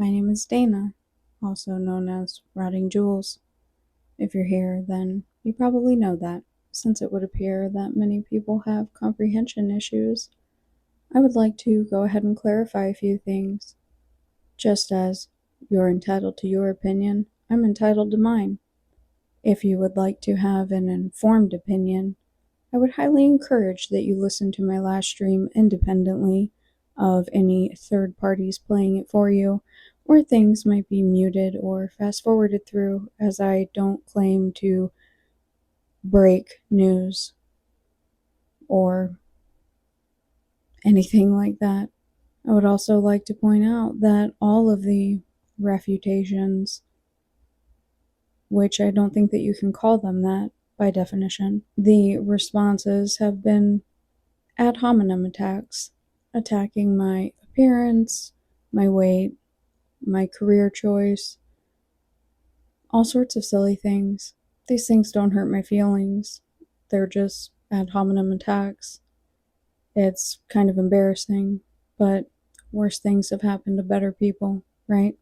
My name is Dana, also known as RottingJewels. If you're here, then you probably know that. Since it would appear that many people have comprehension issues, I would like to go ahead and clarify a few things. Just as you're entitled to your opinion, I'm entitled to mine. If you would like to have an informed opinion, I would highly encourage that you listen to my last stream independently of any third parties playing it for you, or things might be muted or fast forwarded through, as I don't claim to break news or anything like that. I would also like to point out that all of the refutations, which I don't think that you can call them that by definition, the responses have been ad hominem attacks, attacking my appearance, my weight, my career choice, all sorts of silly things. These things don't hurt my feelings. They're just ad hominem attacks. It's kind of embarrassing, but worse things have happened to better people, right?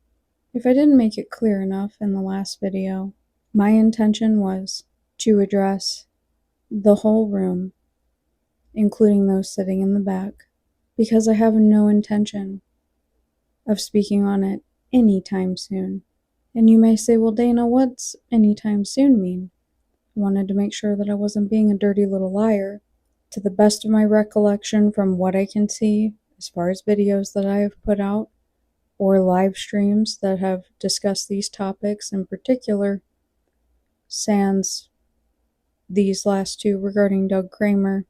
If I didn't make it clear enough in the last video, my intention was to address the whole room, including those sitting in the back, because I have no intention of speaking on it anytime soon. And you may say, well, Dana, what's anytime soon mean? I wanted to make sure that I wasn't being a dirty little liar. To the best of my recollection, from what I can see, as far as videos that I have put out, or live streams that have discussed these topics in particular, sans these last two regarding Doug Kramer,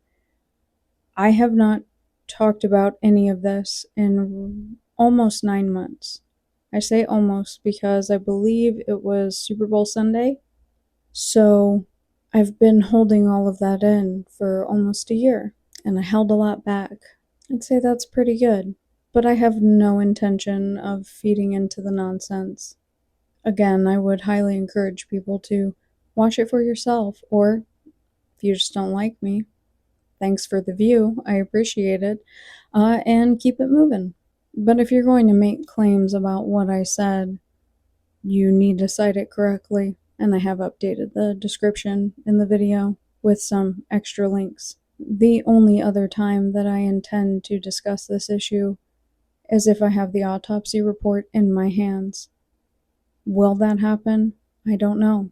I have not talked about any of this in almost 9 months. I say almost because I believe it was Super Bowl Sunday. So I've been holding all of that in for almost a year, and I held a lot back. I'd say that's pretty good, but I have no intention of feeding into the nonsense. Again, I would highly encourage people to watch it for yourself, or if you just don't like me, thanks for the view, I appreciate it, and keep it moving. But if you're going to make claims about what I said, you need to cite it correctly, and I have updated the description in the video with some extra links. The only other time that I intend to discuss this issue is if I have the autopsy report in my hands. Will that happen? I don't know.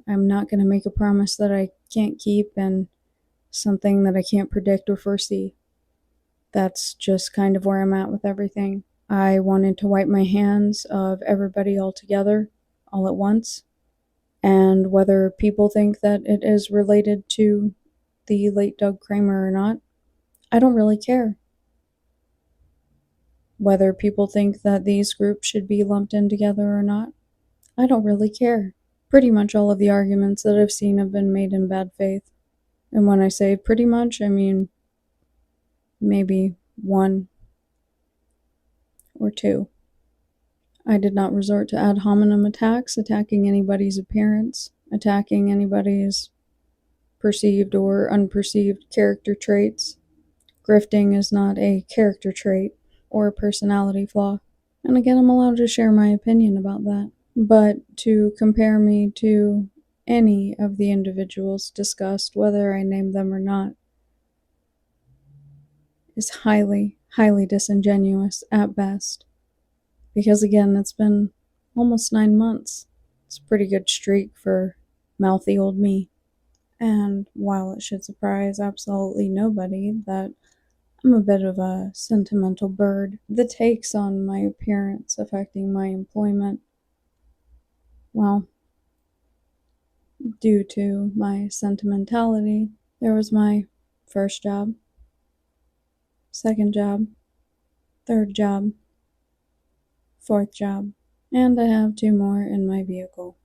I'm not going to make a promise that I can't keep and something that I can't predict or foresee. That's just kind of where I'm at with everything. I wanted to wipe my hands of everybody altogether, all at once. And whether people think that it is related to the late Doug Kramer or not, I don't really care. Whether people think that these groups should be lumped in together or not, I don't really care. Pretty much all of the arguments that I've seen have been made in bad faith. And when I say pretty much, I mean maybe one or two. I did not resort to ad hominem attacks, attacking anybody's appearance, attacking anybody's perceived or unperceived character traits. Grifting is not a character trait or a personality flaw. And again, I'm allowed to share my opinion about that. But to compare me to any of the individuals discussed, whether I name them or not, is highly, highly disingenuous at best. Because again, it's been almost 9 months. It's a pretty good streak for mouthy old me. And while it should surprise absolutely nobody that I'm a bit of a sentimental bird, the takes on my appearance affecting my employment, well, due to my sentimentality, there was my first job, second job, third job, fourth job, and I have 2 more in my vehicle.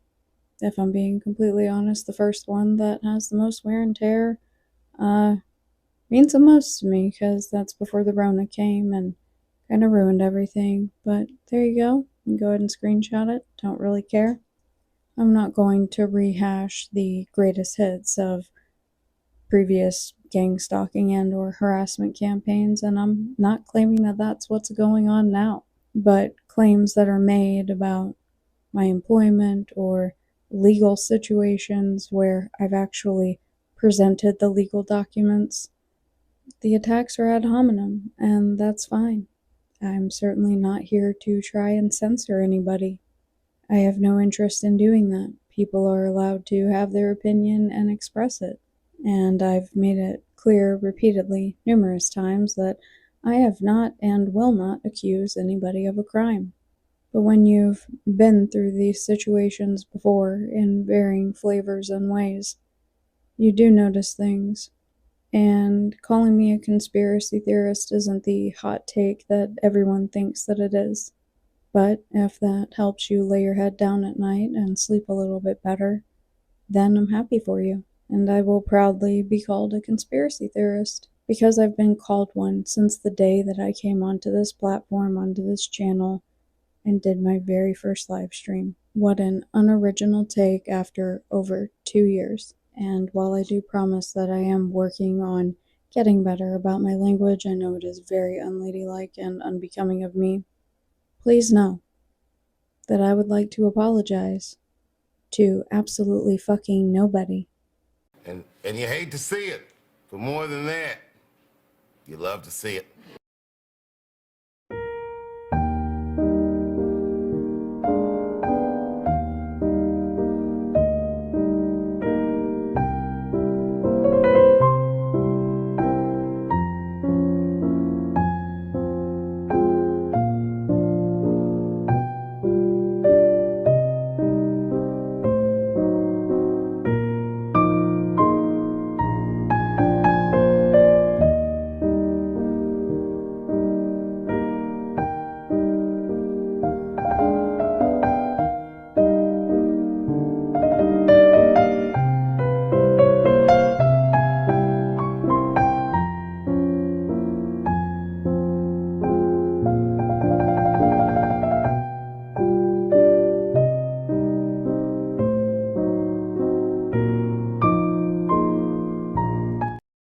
If I'm being completely honest, the first one that has the most wear and tear means the most to me, because that's before the Rona came and kind of ruined everything. But there you go. You can go ahead and screenshot it. Don't really care. I'm not going to rehash the greatest hits of previous gang stalking and or harassment campaigns, and I'm not claiming that that's what's going on now. but claims that are made about my employment or legal situations where I've actually presented the legal documents, the attacks are ad hominem, and that's fine. I'm certainly not here to try and censor anybody. I have no interest in doing that. People are allowed to have their opinion and express it. And I've made it clear repeatedly, numerous times, that I have not and will not accuse anybody of a crime. But when you've been through these situations before in varying flavors and ways, you do notice things. And calling me a conspiracy theorist isn't the hot take that everyone thinks that it is. But if that helps you lay your head down at night and sleep a little bit better, then I'm happy for you. And I will proudly be called a conspiracy theorist, because I've been called one since the day that I came onto this platform, onto this channel, and did my very first live stream. What an unoriginal take after over 2 years. And while I do promise that I am working on getting better about my language, I know it is very unladylike and unbecoming of me. Please know that I would like to apologize to absolutely fucking nobody. And you hate to see it. But more than that, you love to see it.